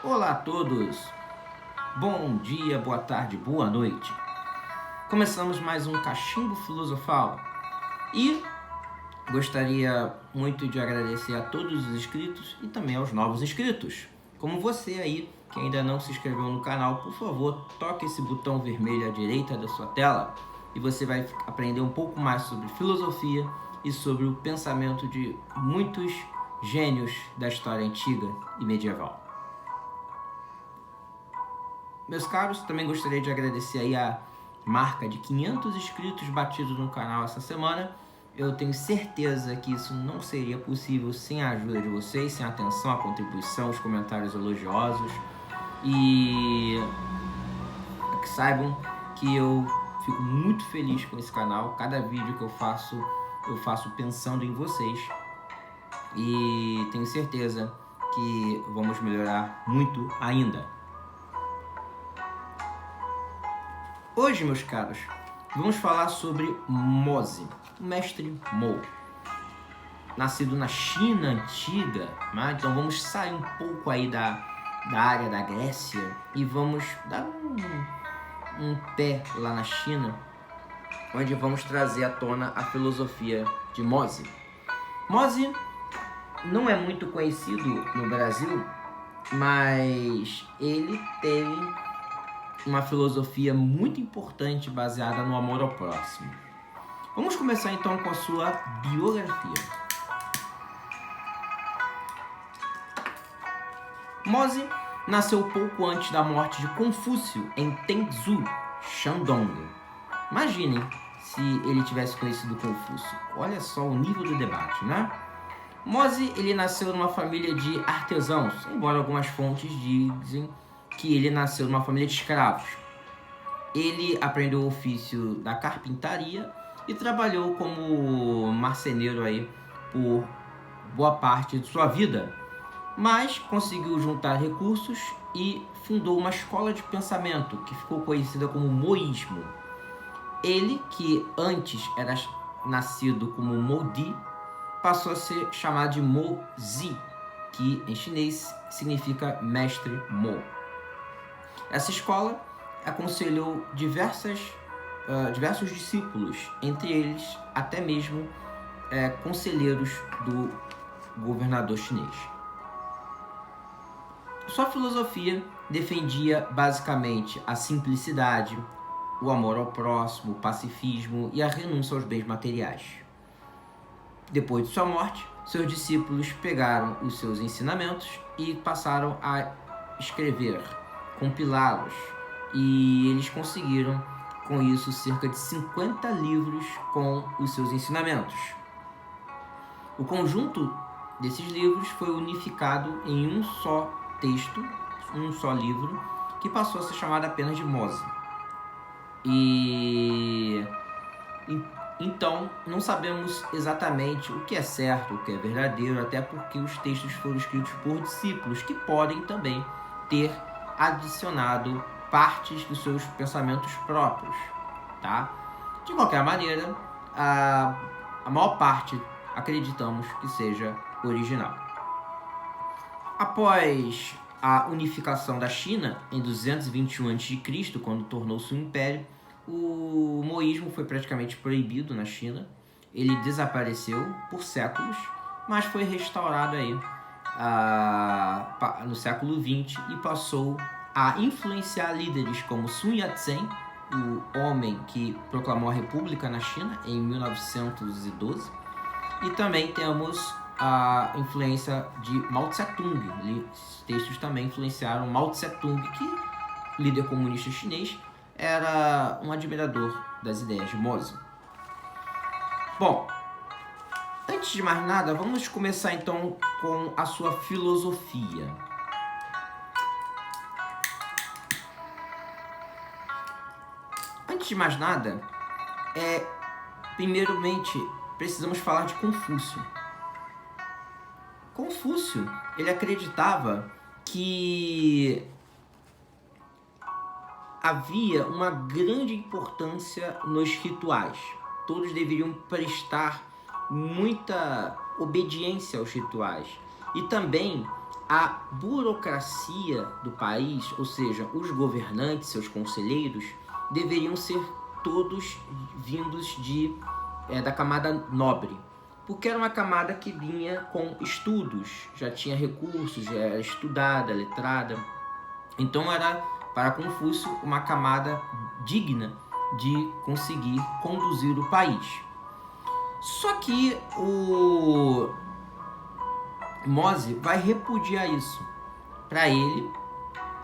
Olá a todos, bom dia, boa tarde, boa noite. Começamos mais um Cachimbo Filosofal e gostaria muito de agradecer a todos os inscritos e também aos novos inscritos. Como você aí, que ainda não se inscreveu no canal, por favor, toque esse botão vermelho à direita da sua tela e você vai aprender um pouco mais sobre filosofia e sobre o pensamento de muitos gênios da história antiga e medieval. Meus caros, também gostaria de agradecer aí a marca de 500 inscritos batidos no canal essa semana. Eu tenho certeza que isso não seria possível sem a ajuda de vocês, sem a atenção, a contribuição, os comentários elogiosos. E que saibam que eu fico muito feliz com esse canal. Cada vídeo que eu faço pensando em vocês. E tenho certeza que vamos melhorar muito ainda. Hoje, meus caros, vamos falar sobre Mozi, o mestre Mo, nascido na China antiga, né? Então vamos sair um pouco aí da área da Grécia e vamos dar um pé lá na China, onde vamos trazer à tona a filosofia de Mozi. Mozi não é muito conhecido no Brasil, mas ele teve uma filosofia muito importante baseada no amor ao próximo. Vamos começar então com a sua biografia. Mozi nasceu pouco antes da morte de Confúcio em Tenzhou, Shandong. Imaginem se ele tivesse conhecido Confúcio. Olha só o nível do debate, né? Mozi, ele nasceu numa família de artesãos, embora algumas fontes dizem que ele nasceu numa família de escravos. Ele aprendeu o ofício da carpintaria e trabalhou como marceneiro aí por boa parte de sua vida, mas conseguiu juntar recursos e fundou uma escola de pensamento que ficou conhecida como Moísmo. Ele, que antes era nascido como Modi, passou a ser chamado de Mozi, que em chinês significa mestre Mo. Essa escola aconselhou diversos discípulos, entre eles até mesmo conselheiros do governador chinês. Sua filosofia defendia basicamente a simplicidade, o amor ao próximo, o pacifismo e a renúncia aos bens materiais. Depois de sua morte, seus discípulos pegaram os seus ensinamentos e passaram a escrever, compilá-los, e eles conseguiram com isso cerca de 50 livros com os seus ensinamentos. O conjunto desses livros foi unificado em um só texto, um só livro, que passou a ser chamado apenas de Mozi. Então, não sabemos exatamente o que é certo, o que é verdadeiro, até porque os textos foram escritos por discípulos que podem também ter adicionado partes dos seus pensamentos próprios, tá? De qualquer maneira, a maior parte acreditamos que seja original. Após a unificação da China em 221 a.C., quando tornou-se um império, o moísmo foi praticamente proibido na China. Ele desapareceu por séculos, mas foi restaurado aí no século XX e passou a influenciar líderes como Sun Yat-sen, o homem que proclamou a República na China em 1912, e também temos a influência de Mao Tse-tung. Os textos também influenciaram Mao Tse-tung, que, líder comunista chinês, era um admirador das ideias de Mozi. Bom, antes de mais nada, vamos começar então com a sua filosofia. Antes de mais nada, primeiramente, precisamos falar de Confúcio. Confúcio, ele acreditava que havia uma grande importância nos rituais. Todos deveriam prestar muita obediência aos rituais. E também a burocracia do país, ou seja, os governantes, seus conselheiros, deveriam ser todos vindos da camada nobre, porque era uma camada que vinha com estudos, já tinha recursos, já era estudada, letrada. Então era, para Confúcio, uma camada digna de conseguir conduzir o país. Só que o Mozi vai repudiar isso. Para ele,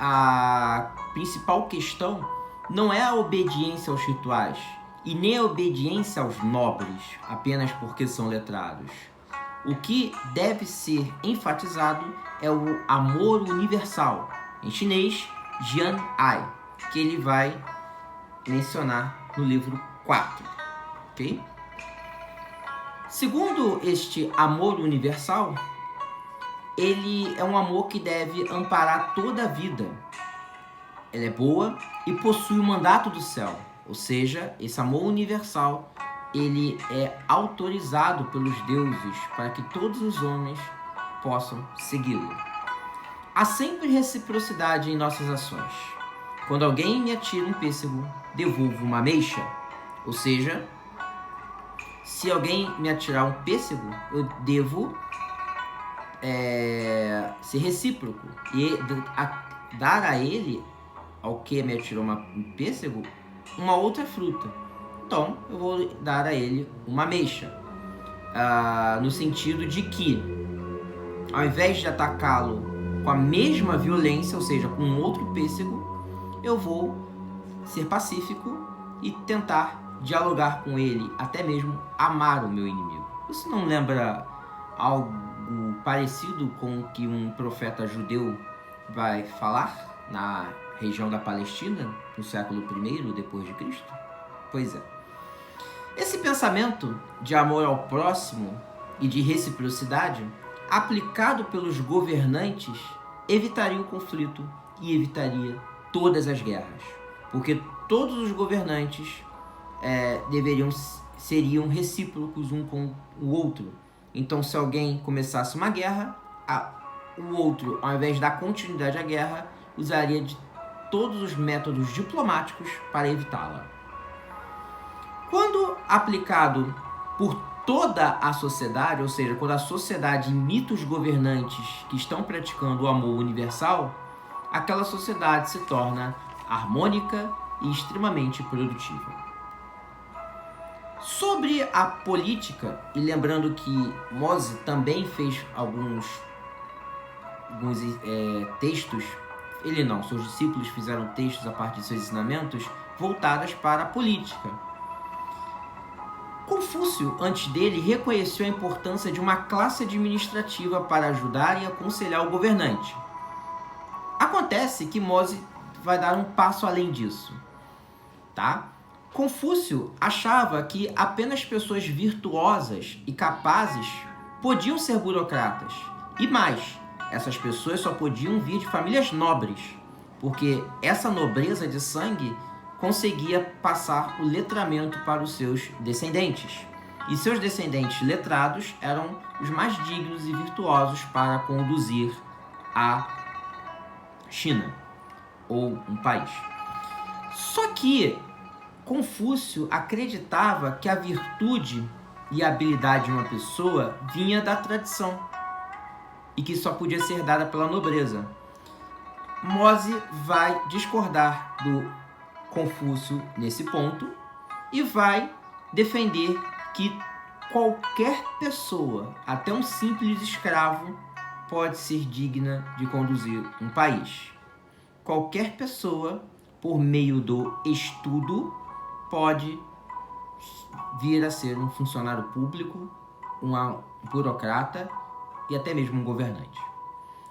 a principal questão não é a obediência aos rituais e nem a obediência aos nobres, apenas porque são letrados. O que deve ser enfatizado é o amor universal, em chinês, Jian Ai, que ele vai mencionar no livro 4. Ok? Segundo este amor universal, ele é um amor que deve amparar toda a vida. Ela é boa e possui o mandato do céu, ou seja, esse amor universal, ele é autorizado pelos deuses para que todos os homens possam segui-lo. Há sempre reciprocidade em nossas ações. Quando alguém me atira um pêssego, devolvo uma ameixa, ou seja, se alguém me atirar um pêssego, eu devo ser recíproco e dar a ele, ao que me atirou um pêssego, uma outra fruta. Então, eu vou dar a ele uma ameixa, no sentido de que, ao invés de atacá-lo com a mesma violência, ou seja, com um outro pêssego, eu vou ser pacífico e tentar dialogar com ele, até mesmo amar o meu inimigo. Isso não lembra algo parecido com o que um profeta judeu vai falar na região da Palestina, no século I depois de Cristo? Pois é. Esse pensamento de amor ao próximo e de reciprocidade, aplicado pelos governantes, evitaria o conflito e evitaria todas as guerras, porque todos os governantes seriam recíprocos um com o outro. Então, se alguém começasse uma guerra, o outro, ao invés de dar continuidade à guerra, usaria de todos os métodos diplomáticos para evitá-la. Quando aplicado por toda a sociedade, ou seja, quando a sociedade imita os governantes que estão praticando o amor universal, aquela sociedade se torna harmônica e extremamente produtiva. Sobre a política, e lembrando que Mozi também fez alguns textos, seus discípulos fizeram textos a partir de seus ensinamentos voltados para a política. Confúcio, antes dele, reconheceu a importância de uma classe administrativa para ajudar e aconselhar o governante. Acontece que Mozi vai dar um passo além disso, tá? Confúcio achava que apenas pessoas virtuosas e capazes podiam ser burocratas. E mais, essas pessoas só podiam vir de famílias nobres, porque essa nobreza de sangue conseguia passar o letramento para os seus descendentes. E seus descendentes letrados eram os mais dignos e virtuosos para conduzir a China, ou um país. Só que Confúcio acreditava que a virtude e a habilidade de uma pessoa vinha da tradição e que só podia ser dada pela nobreza. Mozi vai discordar do Confúcio nesse ponto e vai defender que qualquer pessoa, até um simples escravo, pode ser digna de conduzir um país. Qualquer pessoa, por meio do estudo, pode vir a ser um funcionário público, um burocrata e até mesmo um governante.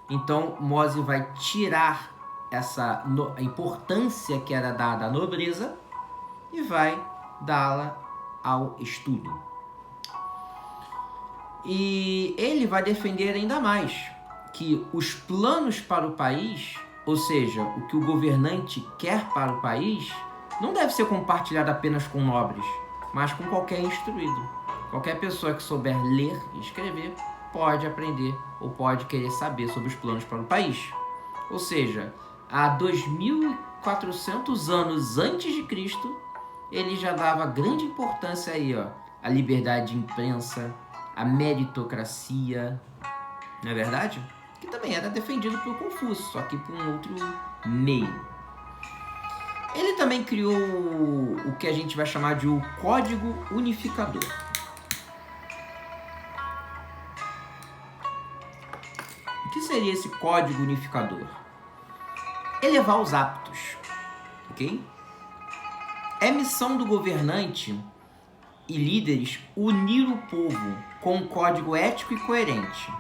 Então, Mozi vai tirar a importância que era dada à nobreza e vai dá-la ao estudo. E ele vai defender ainda mais que os planos para o país, ou seja, o que o governante quer para o país, não deve ser compartilhado apenas com nobres, mas com qualquer instruído. Qualquer pessoa que souber ler e escrever pode aprender ou pode querer saber sobre os planos para o país. Ou seja, há 2400 anos antes de Cristo, ele já dava grande importância aí, ó, à liberdade de imprensa, à meritocracia, não é verdade? Que também era defendido por Confúcio, só que por um outro meio. Ele também criou o que a gente vai chamar de o Código Unificador. O que seria esse Código Unificador? Elevar os hábitos, ok? É missão do governante e líderes unir o povo com um código ético e coerente.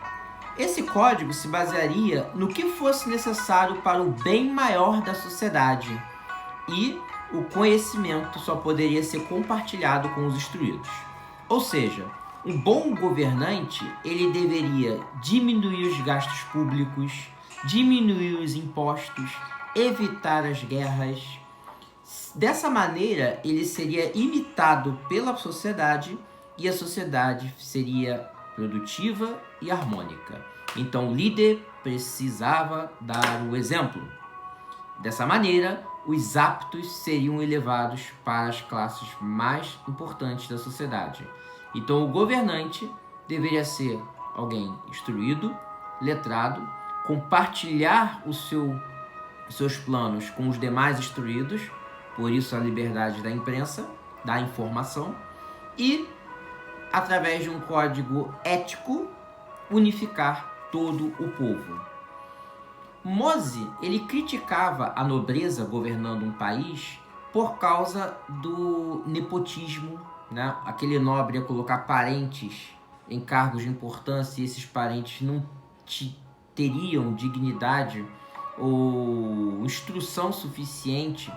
Esse código se basearia no que fosse necessário para o bem maior da sociedade, e o conhecimento só poderia ser compartilhado com os instruídos. Ou seja, um bom governante, ele deveria diminuir os gastos públicos, diminuir os impostos, evitar as guerras. Dessa maneira, ele seria imitado pela sociedade e a sociedade seria produtiva e harmônica. Então, o líder precisava dar o exemplo. Dessa maneira, os hábitos seriam elevados para as classes mais importantes da sociedade. Então, o governante deveria ser alguém instruído, letrado, compartilhar seus planos com os demais instruídos, por isso a liberdade da imprensa, da informação, e, através de um código ético, unificar todo o povo. Mose, ele criticava a nobreza governando um país por causa do nepotismo, né? Aquele nobre ia colocar parentes em cargos de importância e esses parentes não teriam dignidade ou instrução suficiente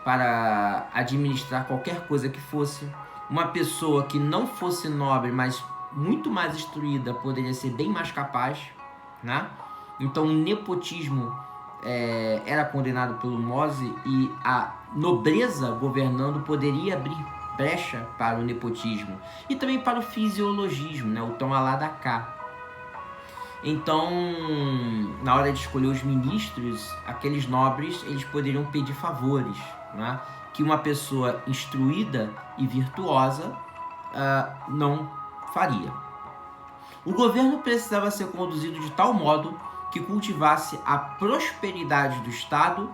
para administrar qualquer coisa que fosse. Uma pessoa que não fosse nobre, mas muito mais instruída, poderia ser bem mais capaz, né? Então, o nepotismo era condenado pelo Mose e a nobreza governando poderia abrir brecha para o nepotismo e também para o fisiologismo, né? O toma lá da cá. Então, na hora de escolher os ministros, aqueles nobres eles poderiam pedir favores, né? Que uma pessoa instruída e virtuosa não faria. O governo precisava ser conduzido de tal modo que cultivasse a prosperidade do Estado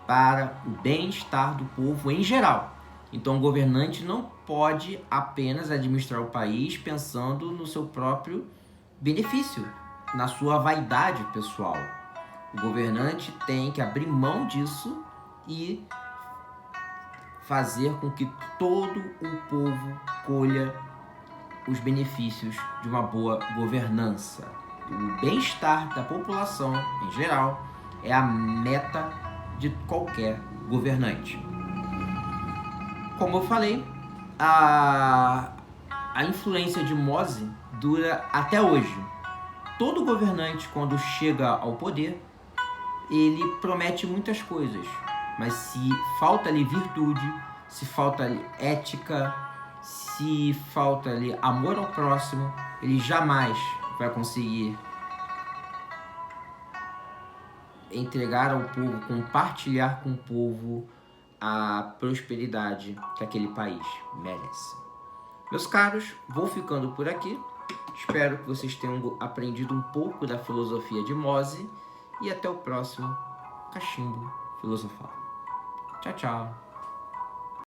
para o bem-estar do povo em geral. Então, o governante não pode apenas administrar o país pensando no seu próprio benefício, na sua vaidade pessoal. O governante tem que abrir mão disso e fazer com que todo o povo colha os benefícios de uma boa governança. O bem-estar da população, em geral, é a meta de qualquer governante. Como eu falei, a influência de Mose dura até hoje. Todo governante, quando chega ao poder, ele promete muitas coisas, mas se falta-lhe virtude, se falta-lhe ética, se falta-lhe amor ao próximo, ele jamais vai conseguir entregar ao povo, compartilhar com o povo a prosperidade que aquele país merece. Meus caros, vou ficando por aqui. Espero que vocês tenham aprendido um pouco da filosofia de Mose e até o próximo Cachimbo Filosofal. Tchau, tchau.